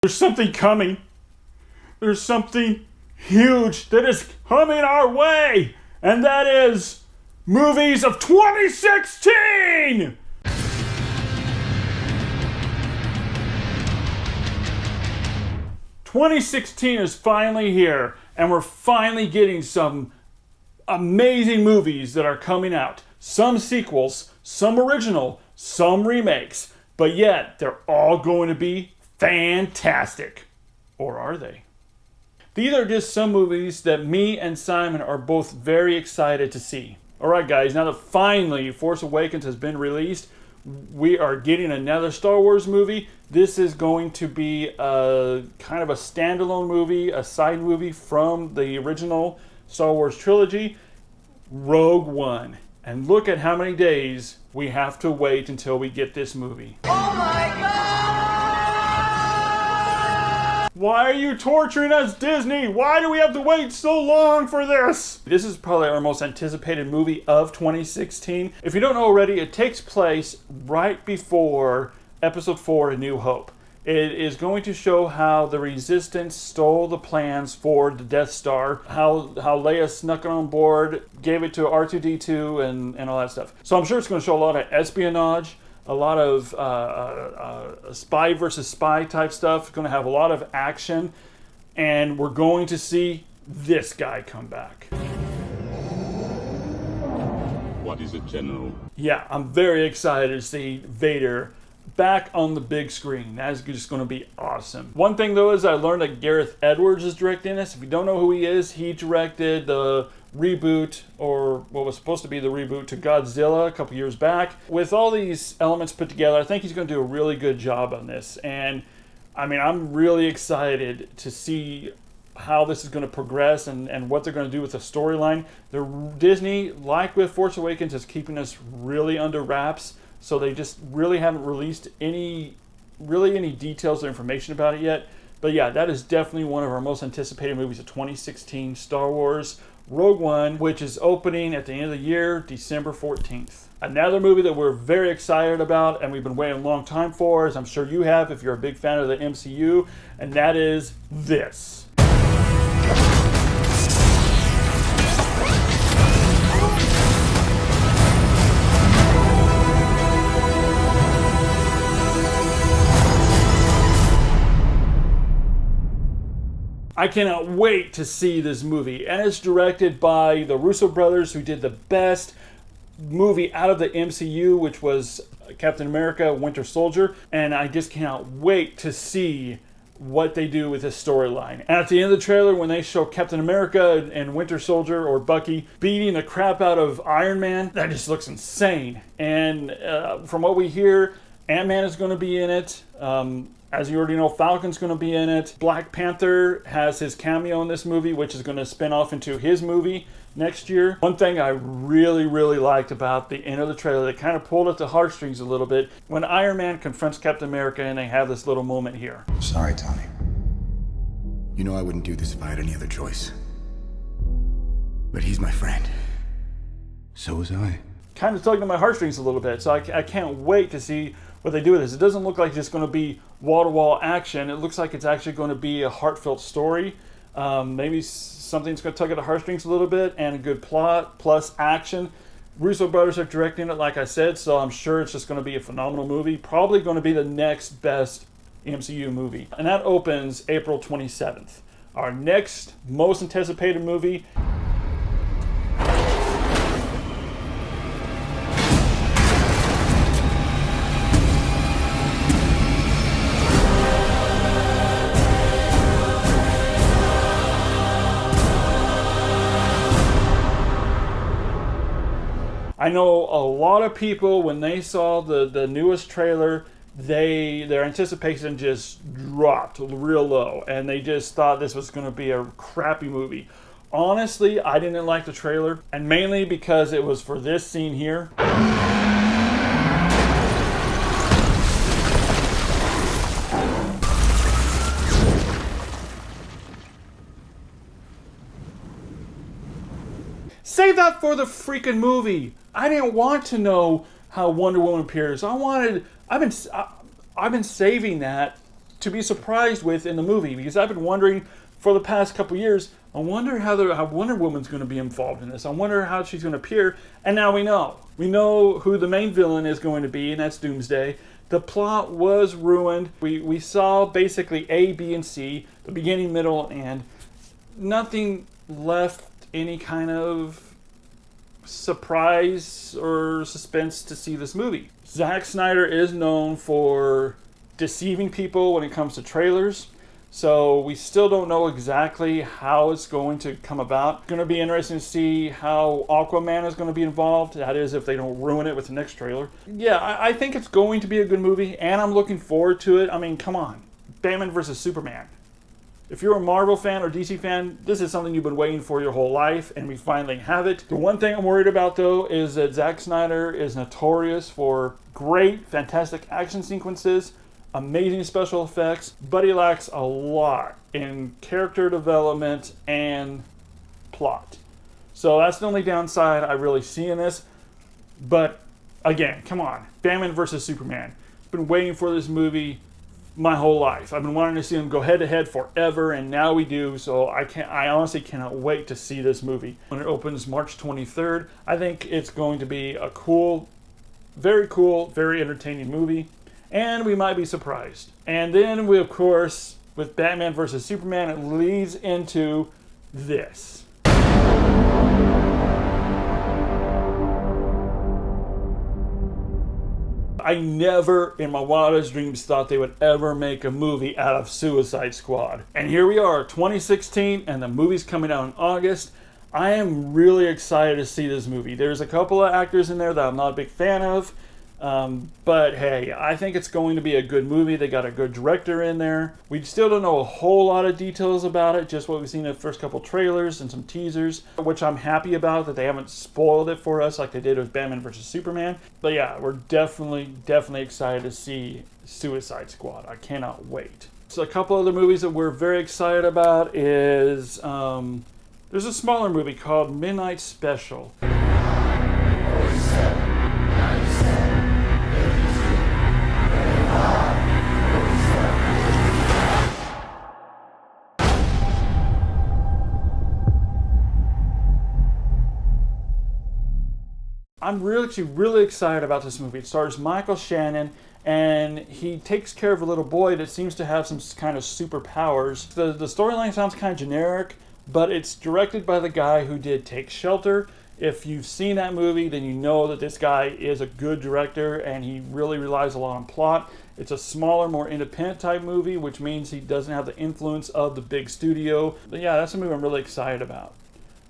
There's something coming. There's something huge that is coming our way. And that is movies of 2016! '16 is finally here, and we're finally getting some amazing movies that are coming out. Some sequels, some original, some remakes, but yet they're all going to be fantastic. Or are they? These are just some movies that me and Simon are both very excited to see. Alright guys, now that finally Force Awakens has been released, we are getting another Star Wars movie. This is going to be a kind of a standalone movie, a side movie from the original Star Wars trilogy, Rogue One. And look at how many days we have to wait until we get this movie. Oh my God! Why are you torturing us, Disney? Why do we have to wait so long for this? This is probably our most anticipated movie of 2016. If you don't know already, it takes place right before Episode 4, A New Hope. It is going to show how the Resistance stole the plans for the Death Star, how Leia snuck it on board, gave it to R2-D2, and all that stuff. So I'm sure it's going to show a lot of espionage, a lot of spy versus spy type stuff. It's going to have a lot of action, and we're going to see this guy come back. What is it, General? Yeah, I'm very excited to see Vader back on the big screen. That's just going to be awesome. One thing though is I learned that Gareth Edwards is directing this. If you don't know who he is, he directed the reboot, or what was supposed to be the reboot to Godzilla a couple years back. With all these elements put together, I think he's going to do a really good job on this. And I mean, I'm really excited to see how this is going to progress and what they're going to do with the storyline. Disney, like with Force Awakens, is keeping us really under wraps. So they just really haven't released any details or information about it yet. But yeah, that is definitely one of our most anticipated movies of 2016, Star Wars Rogue One, which is opening at the end of the year, December 14th. Another movie that we're very excited about and we've been waiting a long time for, as I'm sure you have if you're a big fan of the MCU, and that is this. I cannot wait to see this movie, and it's directed by the Russo brothers, who did the best movie out of the MCU, which was Captain America: Winter Soldier, and I just cannot wait to see what they do with this storyline. And at the end of the trailer, when they show Captain America and Winter Soldier, or Bucky, beating the crap out of Iron Man, that just looks insane. And from what we hear, Ant-Man is going to be in it. As you already know, Falcon's going to be in it. Black Panther has his cameo in this movie, which is going to spin off into his movie next year. One thing I really, really liked about the end of the trailer that kind of pulled at the heartstrings a little bit, when Iron Man confronts Captain America and they have this little moment here. Sorry, Tony. You know I wouldn't do this if I had any other choice. But he's my friend. So was I. Kind of tugging at my heartstrings a little bit, so I can't wait to see what they do with this. It doesn't look like it's just going to be wall-to-wall action. It looks like it's actually going to be a heartfelt story. Maybe something that's going to tug at the heartstrings a little bit, and a good plot plus action. Russo brothers are directing it, like I said, so I'm sure it's just going to be a phenomenal movie. Probably going to be the next best MCU movie. And that opens April 27th. Our next most anticipated movie, I know a lot of people, when they saw the newest trailer, their anticipation just dropped real low, and they just thought this was going to be a crappy movie. Honestly, I didn't like the trailer, and mainly because it was for this scene here. Save that for the freaking movie. I didn't want to know how Wonder Woman appears. I've been saving that to be surprised with in the movie, because I've been wondering for the past couple years, I wonder how Wonder Woman's going to be involved in this. I wonder how she's going to appear. And now we know. We know who the main villain is going to be, and that's Doomsday. The plot was ruined. We saw basically A, B, and C, the beginning, middle, and end. Nothing left any kind of surprise or suspense to see this movie. Zack Snyder is known for deceiving people when it comes to trailers. So we still don't know exactly how it's going to come about. It's going to be interesting to see how Aquaman is going to be involved. That is, if they don't ruin it with the next trailer. Yeah, I think it's going to be a good movie, and I'm looking forward to it. I mean, come on. Batman vs. Superman. If you're a Marvel fan or DC fan, this is something you've been waiting for your whole life, and we finally have it. The one thing I'm worried about, though, is that Zack Snyder is notorious for great, fantastic action sequences, amazing special effects, but he lacks a lot in character development and plot. So that's the only downside I really see in this. But again, come on, Batman vs. Superman. I've been waiting for this movie my whole life. I've been wanting to see them go head to head forever, and now we do. So I honestly cannot wait to see this movie when it opens March 23rd. I think it's going to be a cool, very entertaining movie. And we might be surprised. And then we, of course, with Batman vs. Superman, it leads into this. I never in my wildest dreams thought they would ever make a movie out of Suicide Squad. And here we are, 2016, and the movie's coming out in August. I am really excited to see this movie. There's a couple of actors in there that I'm not a big fan of. But hey, I think it's going to be a good movie. They got a good director in there. We still don't know a whole lot of details about it, just what we've seen in the first couple trailers and some teasers, which I'm happy about that they haven't spoiled it for us like they did with Batman vs. Superman. But yeah, we're definitely excited to see Suicide Squad. I cannot wait. So a couple other movies that we're very excited about is, there's a smaller movie called Midnight Special. I'm really excited about this movie. It stars Michael Shannon, and he takes care of a little boy that seems to have some kind of superpowers. The storyline sounds kind of generic, but it's directed by the guy who did Take Shelter. If you've seen that movie, then you know that this guy is a good director, and he really relies a lot on plot. It's a smaller, more independent type movie, which means he doesn't have the influence of the big studio. But yeah, that's a movie I'm really excited about.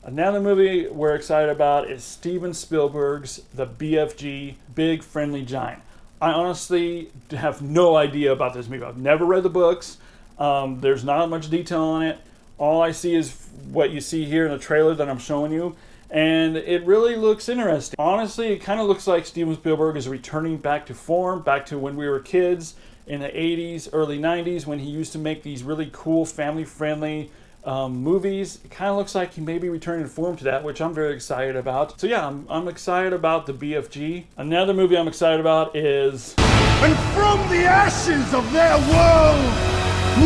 Another movie we're excited about is Steven Spielberg's The BFG, Big Friendly Giant. I honestly have no idea about this movie. I've never read the books. There's not much detail on it. All I see is what you see here in the trailer that I'm showing you. And it really looks interesting. Honestly, it kind of looks like Steven Spielberg is returning back to form, back to when we were kids in the 80s, early 90s, when he used to make these really cool, family-friendly movies. It kind of looks like he may be returning to form to that, which I'm very excited about. So yeah, I'm excited about the BFG. Another movie I'm excited about is... And from the ashes of their world,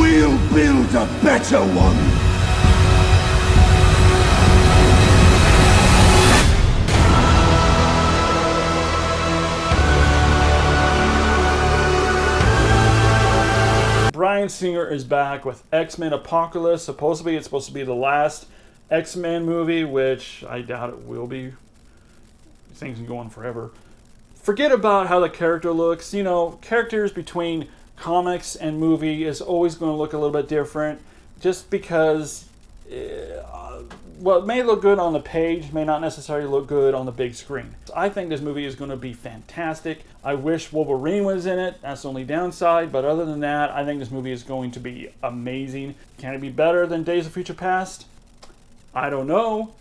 we'll build a better one. Bryan Singer is back with X-Men Apocalypse. Supposedly it's supposed to be the last X-Men movie, which I doubt it will be. Things can go on forever. Forget about how the character looks. You know, characters between comics and movie is always going to look a little bit different, just because well, it may look good on the page, may not necessarily look good on the big screen. I think this movie is going to be fantastic. I wish Wolverine was in it. That's the only downside. But other than that, I think this movie is going to be amazing. Can it be better than Days of Future Past? I don't know.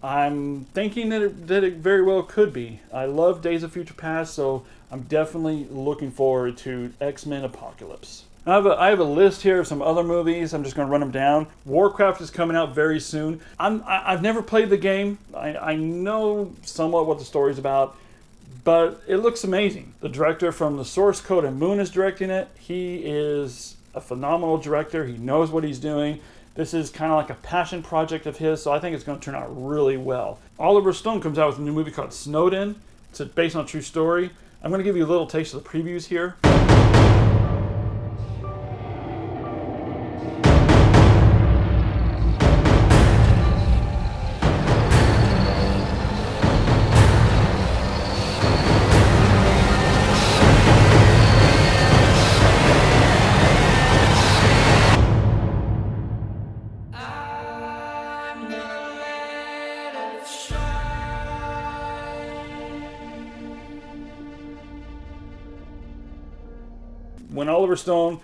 I'm thinking that it very well could be. I love Days of Future Past, so I'm definitely looking forward to X-Men Apocalypse. I have a list here of some other movies. I'm just going to run them down. Warcraft is coming out very soon. I've never played the game. I know somewhat what the story's about, but it looks amazing. The director from The Source Code and Moon is directing it. He is a phenomenal director. He knows what he's doing. This is kind of like a passion project of his, so I think it's going to turn out really well. Oliver Stone comes out with a new movie called Snowden. It's based on a true story. I'm going to give you a little taste of the previews here. When Oliver Stone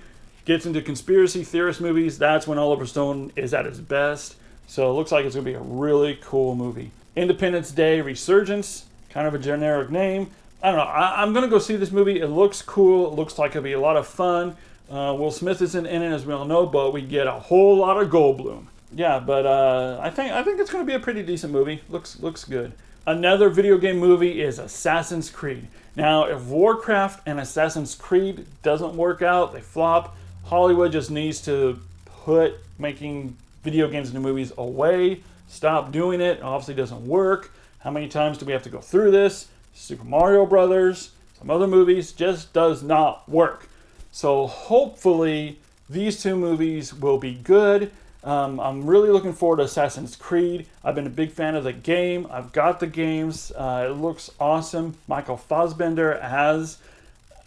gets into conspiracy theorist movies, that's when Oliver Stone is at his best. So it looks like it's going to be a really cool movie. Independence Day Resurgence, kind of a generic name. I don't know. I'm going to go see this movie. It looks cool. It looks like it'll be a lot of fun. Will Smith isn't in it, as we all know, but we get a whole lot of Goldblum. Yeah, but I think it's going to be a pretty decent movie. Looks good. Another video game movie is Assassin's Creed. Now, if Warcraft and Assassin's Creed doesn't work out, they flop, Hollywood just needs to put making video games into movies away. Stop doing it. It obviously doesn't work. How many times do we have to go through this? Super Mario Brothers, some other movies, just does not work. So hopefully these two movies will be good. I'm really looking forward to Assassin's Creed. I've been a big fan of the game. I've got the games. It looks awesome. Michael Fassbender as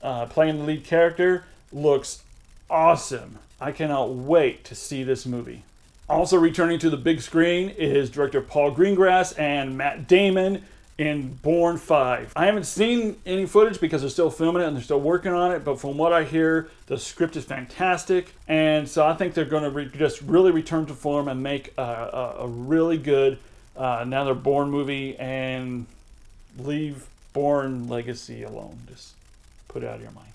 playing the lead character looks awesome. I cannot wait to see this movie. Also returning to the big screen is director Paul Greengrass and Matt Damon in Bourne 5. I haven't seen any footage because they're still filming it and they're still working on it, but from what I hear, the script is fantastic, and so I think they're going to just really return to form and make a really good another Bourne movie and leave Bourne Legacy alone. Just put it out of your mind.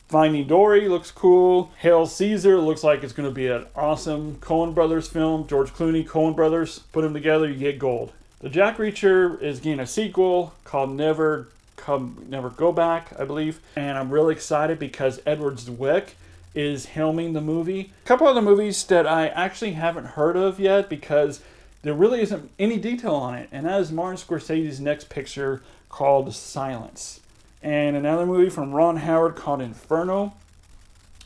Finding Dory looks cool. Hail Caesar looks like it's going to be an awesome Coen Brothers film. George Clooney, Coen Brothers, put them together, you get gold. The Jack Reacher is getting a sequel called Never Go Back, I believe. And I'm really excited because Edward Zwick is helming the movie. A couple other movies that I actually haven't heard of yet because there really isn't any detail on it. And that is Martin Scorsese's next picture called Silence. And another movie from Ron Howard called Inferno.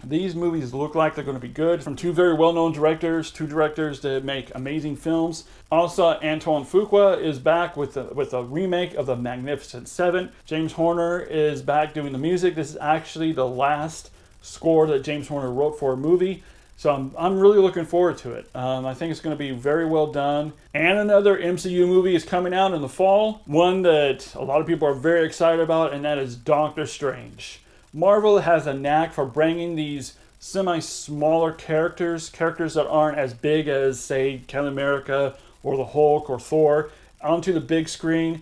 These movies look like they're going to be good. From two very well-known directors, two directors that make amazing films. Also, Antoine Fuqua is back with a remake of The Magnificent Seven. James Horner is back doing the music. This is actually the last score that James Horner wrote for a movie. So I'm really looking forward to it. I think it's going to be very well done. And another MCU movie is coming out in the fall. One that a lot of people are very excited about, and that is Doctor Strange. Marvel has a knack for bringing these semi-smaller characters that aren't as big as, say, Captain America or the Hulk or Thor, onto the big screen.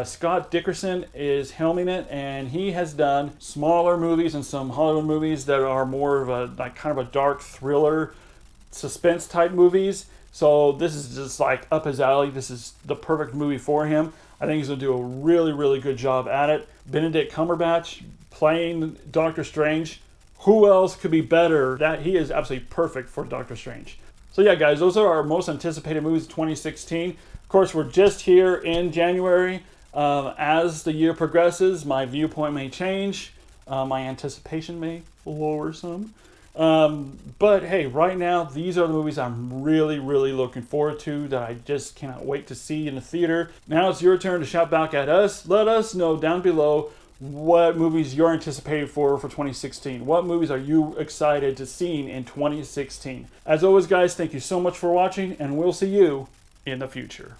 Scott Dickerson is helming it, and he has done smaller movies and some Hollywood movies that are more of a kind of a dark thriller, suspense type movies. So this is just like up his alley. This is the perfect movie for him. I think he's going to do a really, really good job at it. Benedict Cumberbatch playing Doctor Strange. Who else could be better? That he is absolutely perfect for Doctor Strange. So yeah, guys, those are our most anticipated movies of 2016. Of course, we're just here in January. As the year progresses, my viewpoint may change. My anticipation may lower some. But hey, right now, these are the movies I'm really, really looking forward to that I just cannot wait to see in the theater. Now it's your turn to shout back at us. Let us know down below what movies you're anticipated for 2016. What movies are you excited to see in 2016? As always, guys, thank you so much for watching, and we'll see you in the future.